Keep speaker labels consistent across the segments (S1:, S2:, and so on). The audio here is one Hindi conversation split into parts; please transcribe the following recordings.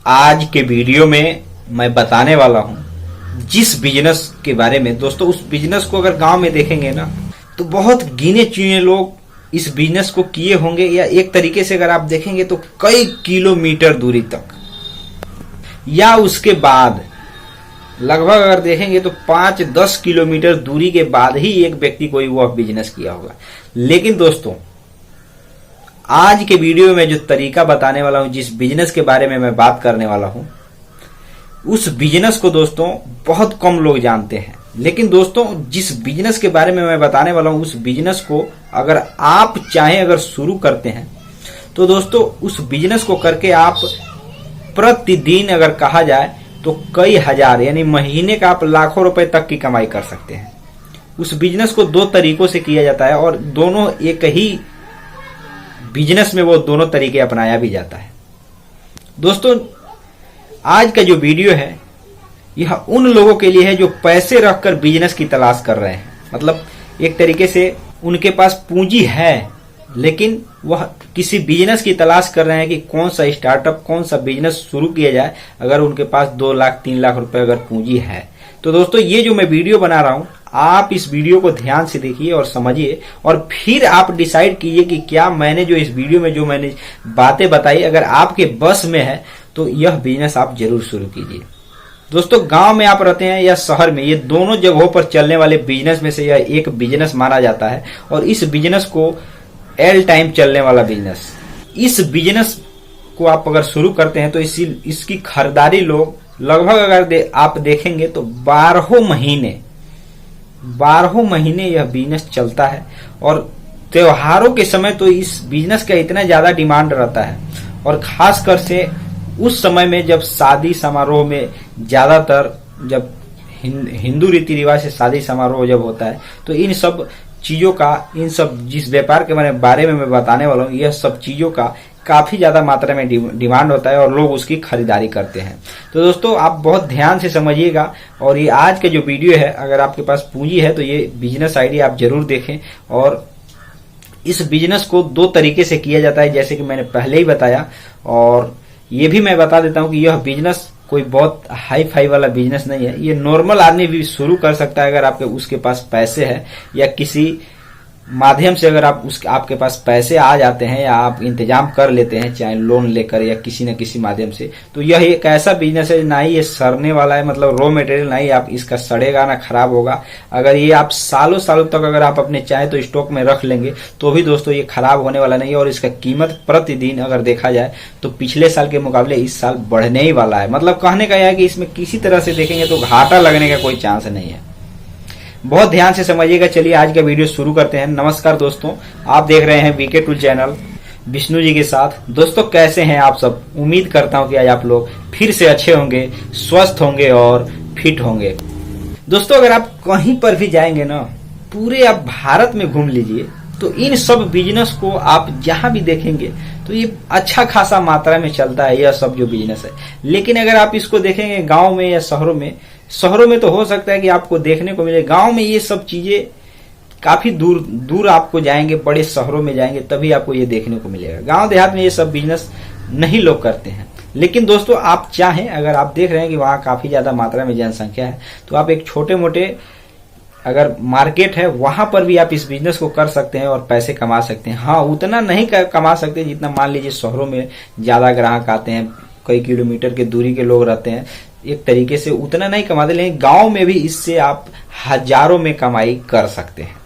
S1: आज के वीडियो में मैं बताने वाला हूं जिस बिजनेस के बारे में। दोस्तों, उस बिजनेस को अगर गांव में देखेंगे ना तो बहुत गिने चुने लोग इस बिजनेस को किए होंगे, या एक तरीके से अगर आप देखेंगे तो कई किलोमीटर दूरी तक, या उसके बाद लगभग अगर देखेंगे तो 5-10 किलोमीटर दूरी के बाद ही एक व्यक्ति कोई वह बिजनेस किया होगा। लेकिन दोस्तों, आज के वीडियो में जो तरीका बताने वाला हूं, जिस बिजनेस के बारे में मैं बात करने वाला हूं, उस बिजनेस को दोस्तों बहुत कम लोग जानते हैं। लेकिन दोस्तों, जिस बिजनेस के बारे में मैं बताने वाला हूं, उस बिजनेस को अगर आप चाहें अगर शुरू करते हैं तो दोस्तों उस बिजनेस को करके आप प्रतिदिन अगर कहा जाए तो कई हजार यानी महीने का आप लाखों रुपए तक की कमाई कर सकते हैं। उस बिजनेस को 2 तरीकों से किया जाता है और दोनों एक ही बिजनेस में वो दोनों तरीके अपनाया भी जाता है। दोस्तों, आज का जो वीडियो है यह उन लोगों के लिए है जो पैसे रखकर बिजनेस की तलाश कर रहे हैं। मतलब एक तरीके से उनके पास पूंजी है लेकिन वह किसी बिजनेस की तलाश कर रहे हैं कि कौन सा स्टार्टअप, कौन सा बिजनेस शुरू किया जाए अगर उनके पास 2 लाख 3 लाख रुपए अगर पूंजी है। तो दोस्तों, ये जो मैं वीडियो बना रहा हूं, आप इस वीडियो को ध्यान से देखिए और समझिए, और फिर आप डिसाइड कीजिए कि क्या मैंने जो इस वीडियो में जो मैंने बातें बताई अगर आपके बस में है तो यह बिजनेस आप जरूर शुरू कीजिए। दोस्तों, गांव में आप रहते हैं या शहर में, ये दोनों जगहों पर चलने वाले बिजनेस में से यह एक बिजनेस माना जाता है और इस बिजनेस को एल टाइम चलने वाला बिजनेस। इस बिजनेस को आप अगर शुरू करते हैं तो इसकी खरीदारी लोग लगभग अगर आप देखेंगे तो 12 महीने यह बिजनेस चलता है। और त्योहारों के समय तो इस बिजनेस का इतना ज्यादा डिमांड रहता है, और खासकर से उस समय में जब शादी समारोह में, ज्यादातर जब हिंदू रीति रिवाज से शादी समारोह जब होता है तो इन सब चीजों का, इन सब जिस व्यापार के बारे में मैं बताने वाला हूँ, यह सब चीजों का काफी ज्यादा मात्रा में डिमांड होता है और लोग उसकी खरीदारी करते हैं। तो दोस्तों, आप बहुत ध्यान से समझिएगा और ये आज का जो वीडियो है, अगर आपके पास पूंजी है तो ये बिजनेस आइडिया आप जरूर देखें। और इस बिजनेस को 2 तरीके से किया जाता है, जैसे कि मैंने पहले ही बताया। और ये भी मैं बता देता हूं कि यह बिजनेस कोई बहुत हाई फाई वाला बिजनेस नहीं है। ये नॉर्मल आदमी भी शुरू कर सकता है अगर उसके पास पैसे है, या किसी माध्यम से अगर आपके पास पैसे आ जाते हैं या आप इंतजाम कर लेते हैं, चाहे लोन लेकर या किसी न किसी माध्यम से। तो यह एक ऐसा बिजनेस है, ना ही ये सड़ने वाला है, मतलब रॉ मटेरियल ना ही आप इसका सड़ेगा ना खराब होगा। अगर ये आप सालों सालों तक अगर आप अपने चाहे तो स्टॉक में रख लेंगे तो भी दोस्तों ये खराब होने वाला नहीं है। और इसका कीमत प्रतिदिन अगर देखा जाए तो पिछले साल के मुकाबले इस साल बढ़ने ही वाला है। मतलब कहने का यह है कि इसमें किसी तरह से देखेंगे तो घाटा लगने का कोई चांस नहीं है। बहुत ध्यान से समझिएगा। चलिए आज का वीडियो शुरू करते हैं। नमस्कार दोस्तों, आप देख रहे हैं VK tool channel Vishnu ji के साथ। दोस्तों, कैसे हैं आप सब? उम्मीद करता हूं कि आज आप लोग फिर से अच्छे होंगे, स्वस्थ होंगे और फिट होंगे। दोस्तों, अगर आप कहीं पर भी जाएंगे ना, पूरे आप भारत में घूम लीजिए, तो इन सब बिजनेस को आप जहां भी देखेंगे तो ये अच्छा खासा मात्रा में चलता है, यह सब जो बिजनेस है। लेकिन अगर आप इसको देखेंगे गांव में या शहरों में तो हो सकता है कि आपको देखने को मिले। गांव में ये सब चीजें काफी दूर आपको जाएंगे, बड़े शहरों में जाएंगे तभी आपको ये देखने को मिलेगा। गांव देहात में ये सब बिजनेस नहीं लोग करते हैं। लेकिन दोस्तों, आप चाहें, अगर आप देख रहे हैं कि वहां काफी ज्यादा मात्रा में जनसंख्या है, तो आप एक छोटे मोटे अगर मार्केट है वहां पर भी आप इस बिजनेस को कर सकते हैं और पैसे कमा सकते हैं। हाँ, उतना नहीं कमा सकते जितना मान लीजिए शहरों में ज्यादा ग्राहक आते हैं, कई किलोमीटर की दूरी के लोग रहते हैं, एक तरीके से उतना नहीं कमाते। लेकिन गांव में भी इससे आप हजारों में कमाई कर सकते हैं।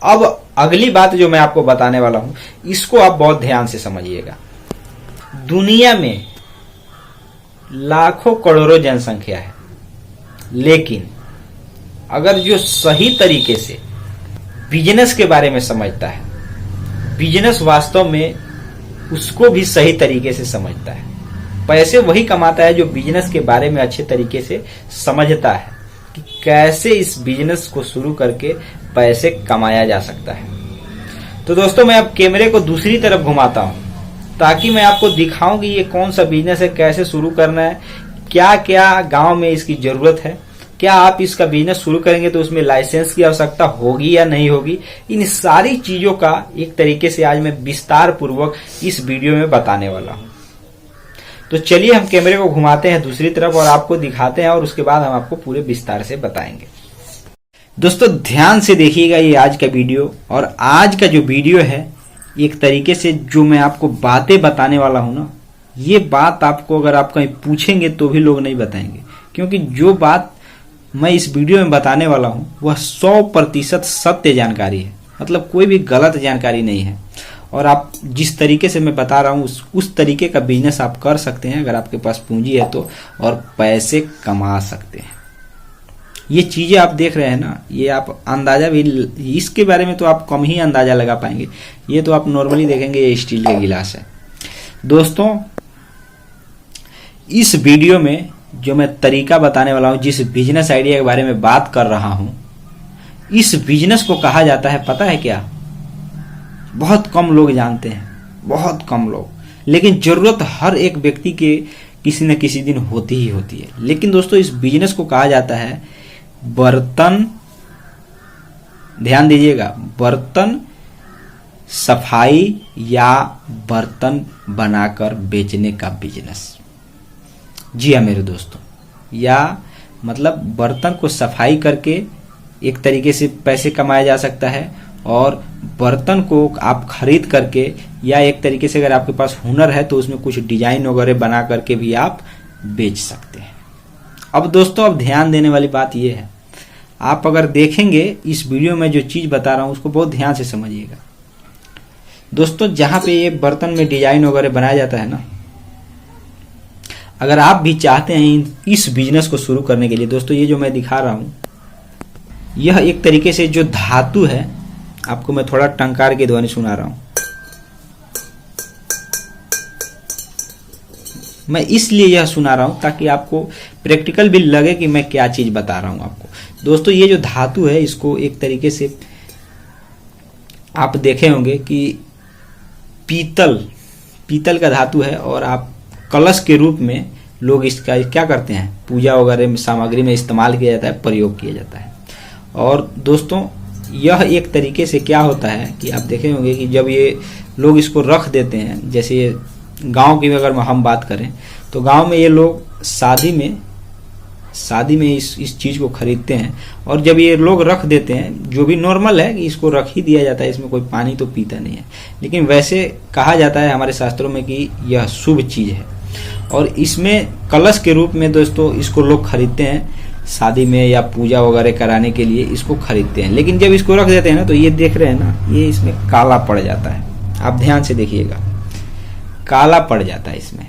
S1: अब अगली बात जो मैं आपको बताने वाला हूं, इसको आप बहुत ध्यान से समझिएगा। दुनिया में लाखों करोड़ों जनसंख्या है, लेकिन अगर जो सही तरीके से बिजनेस के बारे में समझता है, बिजनेस वास्तव में उसको भी सही तरीके से समझता है। पैसे वही कमाता है जो बिजनेस के बारे में अच्छे तरीके से समझता है कि कैसे इस बिजनेस को शुरू करके पैसे कमाया जा सकता है। तो दोस्तों, मैं अब कैमरे को दूसरी तरफ घुमाता हूं ताकि मैं आपको दिखाऊं कि ये कौन सा बिजनेस है, कैसे शुरू करना है, क्या क्या गांव में इसकी जरूरत है, क्या आप इसका बिजनेस शुरू करेंगे तो उसमें लाइसेंस की आवश्यकता होगी या नहीं होगी। इन सारी चीजों का एक तरीके से आज मैं विस्तार पूर्वक इस वीडियो में बताने वाला हूं। तो चलिए हम कैमरे को घुमाते हैं दूसरी तरफ और आपको दिखाते हैं और उसके बाद हम आपको पूरे विस्तार से बताएंगे। दोस्तों ध्यान से देखिएगा ये आज का वीडियो, और आज का जो वीडियो है एक तरीके से जो मैं आपको बातें बताने वाला हूं ना, ये बात आपको अगर आप कहीं पूछेंगे तो भी लोग नहीं बताएंगे, क्योंकि जो बात मैं इस वीडियो में बताने वाला हूं वह 100% सत्य जानकारी है, मतलब कोई भी गलत जानकारी नहीं है। और आप जिस तरीके से मैं बता रहा हूं उस तरीके का बिजनेस आप कर सकते हैं अगर आपके पास पूंजी है तो, और पैसे कमा सकते हैं। ये चीजें आप देख रहे हैं ना, ये आप अंदाजा भी, इसके बारे में तो आप कम ही अंदाजा लगा पाएंगे। ये तो आप नॉर्मली देखेंगे ये स्टील के गिलास है। दोस्तों इस वीडियो में जो मैं तरीका बताने वाला हूं, जिस बिजनेस आइडिया के बारे में बात कर रहा हूं, इस बिजनेस को कहा जाता है, पता है क्या? बहुत कम लोग जानते हैं, बहुत कम लोग, लेकिन जरूरत हर एक व्यक्ति के किसी न किसी दिन होती ही होती है। लेकिन दोस्तों इस बिजनेस को कहा जाता है बर्तन, ध्यान दीजिएगा, बर्तन सफाई या बर्तन बनाकर बेचने का बिजनेस। जी हाँ मेरे दोस्तों, या मतलब बर्तन को सफाई करके एक तरीके से पैसे कमाया जा सकता है, और बर्तन को आप खरीद करके, या एक तरीके से अगर आपके पास हुनर है तो उसमें कुछ डिजाइन वगैरह बना करके भी आप बेच सकते हैं। अब दोस्तों अब ध्यान देने वाली बात यह है, आप अगर देखेंगे इस वीडियो में जो चीज बता रहा हूं उसको बहुत ध्यान से समझिएगा। दोस्तों जहां पे ये बर्तन में डिजाइन वगैरह बनाया जाता है ना, अगर आप भी चाहते हैं इस बिजनेस को शुरू करने के लिए, दोस्तों ये जो मैं दिखा रहा हूं यह एक तरीके से जो धातु है, आपको मैं थोड़ा टंकार की ध्वनि सुना रहा हूं, मैं इसलिए यह सुना रहा हूं ताकि आपको प्रैक्टिकल भी लगे कि मैं क्या चीज बता रहा हूं आपको। दोस्तों ये जो धातु है इसको एक तरीके से आप देखे होंगे कि पीतल का धातु है, और आप कलश के रूप में लोग इसका क्या करते हैं, पूजा वगैरह में सामग्री में इस्तेमाल किया जाता है, प्रयोग किया जाता है। और दोस्तों यह एक तरीके से क्या होता है कि आप देखे होंगे कि जब ये लोग इसको रख देते हैं, जैसे गांव की अगर हम बात करें तो गांव में ये लोग शादी में इस चीज को खरीदते हैं, और जब ये लोग रख देते हैं, जो भी नॉर्मल है कि इसको रख ही दिया जाता है, इसमें कोई पानी तो पीता नहीं है, लेकिन वैसे कहा जाता है हमारे शास्त्रों में कि यह शुभ चीज है, और इसमें कलश के रूप में दोस्तों इसको लोग खरीदते हैं, शादी में या पूजा वगैरह कराने के लिए इसको खरीदते हैं। लेकिन जब इसको रख देते हैं ना, तो ये देख रहे हैं ना, ये इसमें काला पड़ जाता है, आप ध्यान से देखिएगा, काला पड़ जाता है इसमें।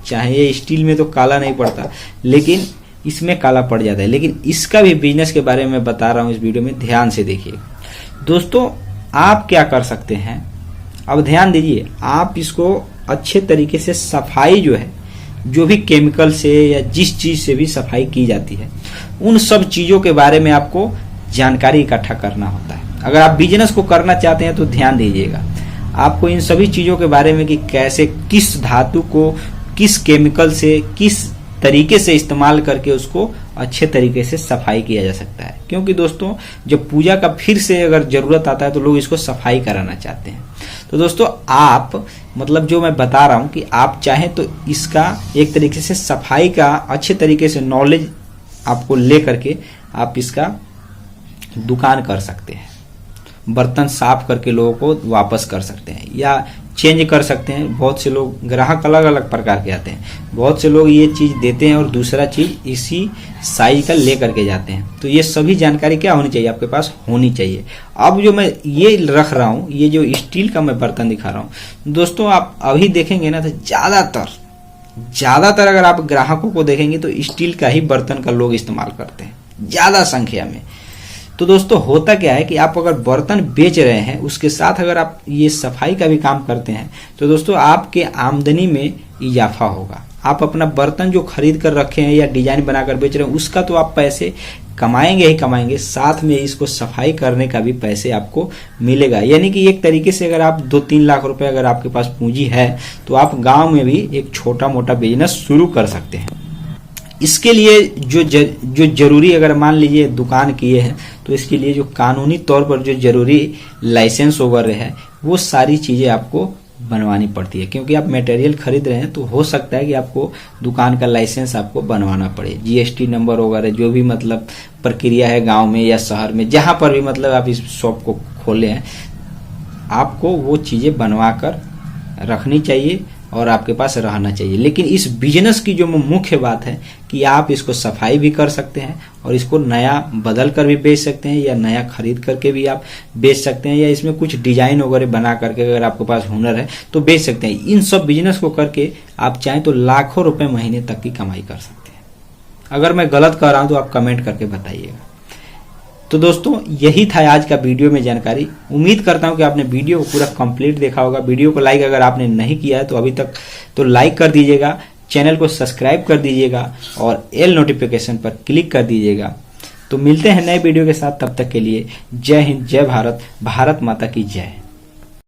S1: चाहे ये स्टील में तो काला नहीं पड़ता, लेकिन इसमें काला पड़ जाता है। लेकिन इसका भी बिजनेस के बारे में बता रहा हूं इस वीडियो में, ध्यान से देखिए। दोस्तों आप क्या कर सकते हैं, अब ध्यान दीजिए, आप इसको अच्छे तरीके से सफाई जो है, जो भी केमिकल से या जिस चीज से भी सफाई की जाती है, उन सब चीजों के बारे में आपको जानकारी इकट्ठा करना होता है। अगर आप बिजनेस को करना चाहते हैं तो ध्यान दीजिएगा, आपको इन सभी चीजों के बारे में कि कैसे, किस धातु को किस केमिकल से, किस तरीके से इस्तेमाल करके उसको अच्छे तरीके से सफाई किया जा सकता है। क्योंकि दोस्तों जब पूजा का फिर से अगर जरूरत आता है तो लोग इसको सफाई कराना चाहते हैं। तो दोस्तों आप, मतलब जो मैं बता रहा हूं कि आप चाहें तो इसका एक तरीके से सफाई का अच्छे तरीके से नॉलेज आपको ले करके आप इसका दुकान कर सकते हैं, बर्तन साफ करके लोगों को वापस कर सकते हैं या चेंज कर सकते हैं। बहुत से लोग, ग्राहक अलग अलग प्रकार के आते हैं, बहुत से लोग ये चीज देते हैं और दूसरा चीज इसी साइज का ले करके जाते हैं। तो ये सभी जानकारी क्या होनी चाहिए, आपके पास होनी चाहिए। अब जो मैं ये रख रहा हूं, ये जो स्टील का मैं बर्तन दिखा रहा हूं दोस्तों, आप अभी देखेंगे ना तो ज्यादातर अगर आप ग्राहकों को देखेंगे तो स्टील का ही बर्तन का लोग इस्तेमाल करते हैं ज्यादा संख्या में। तो दोस्तों होता क्या है कि आप अगर बर्तन बेच रहे हैं, उसके साथ अगर आप ये सफाई का भी काम करते हैं, तो दोस्तों आपके आमदनी में इजाफा होगा। आप अपना बर्तन जो खरीद कर रखे हैं या डिजाइन बनाकर बेच रहे हैं, उसका तो आप पैसे कमाएंगे ही कमाएंगे, साथ में इसको सफाई करने का भी पैसे आपको मिलेगा। यानी कि एक तरीके से अगर आप 2-3 लाख रुपए अगर आपके पास पूंजी है, तो आप गांव में भी एक छोटा मोटा बिजनेस शुरू कर सकते हैं। इसके लिए जो जरूरी, अगर मान लीजिए दुकान किए हैं, तो इसके लिए जो कानूनी तौर पर जो जरूरी लाइसेंस वगैरह है, वो सारी चीजें आपको बनवानी पड़ती है, क्योंकि आप मटेरियल खरीद रहे हैं तो हो सकता है कि आपको दुकान का लाइसेंस आपको बनवाना पड़े, जीएसटी नंबर वगैरह जो भी मतलब प्रक्रिया है गांव में या शहर में, जहां पर भी मतलब आप इस शॉप को खोले हैं, आपको वो चीजें बनवा कर रखनी चाहिए और आपके पास रहना चाहिए। लेकिन इस बिजनेस की जो मुख्य बात है कि आप इसको सफाई भी कर सकते हैं और इसको नया बदल कर भी बेच सकते हैं, या नया खरीद करके भी आप बेच सकते हैं, या इसमें कुछ डिजाइन वगैरह बना करके अगर आपके पास हुनर है तो बेच सकते हैं। इन सब बिजनेस को करके आप चाहें तो लाखों रुपए महीने तक की कमाई कर सकते हैं। अगर मैं गलत कह रहा हूं तो आप कमेंट करके बताइएगा। तो दोस्तों यही था आज का वीडियो में जानकारी। उम्मीद करता हूं कि आपने वीडियो को पूरा कंप्लीट देखा होगा। वीडियो को लाइक अगर आपने नहीं किया है तो अभी तक तो लाइक कर दीजिएगा, चैनल को सब्सक्राइब कर दीजिएगा और एल नोटिफिकेशन पर क्लिक कर दीजिएगा। तो मिलते हैं नए वीडियो के साथ, तब तक के लिए जय हिंद, जय भारत, भारत माता की जय।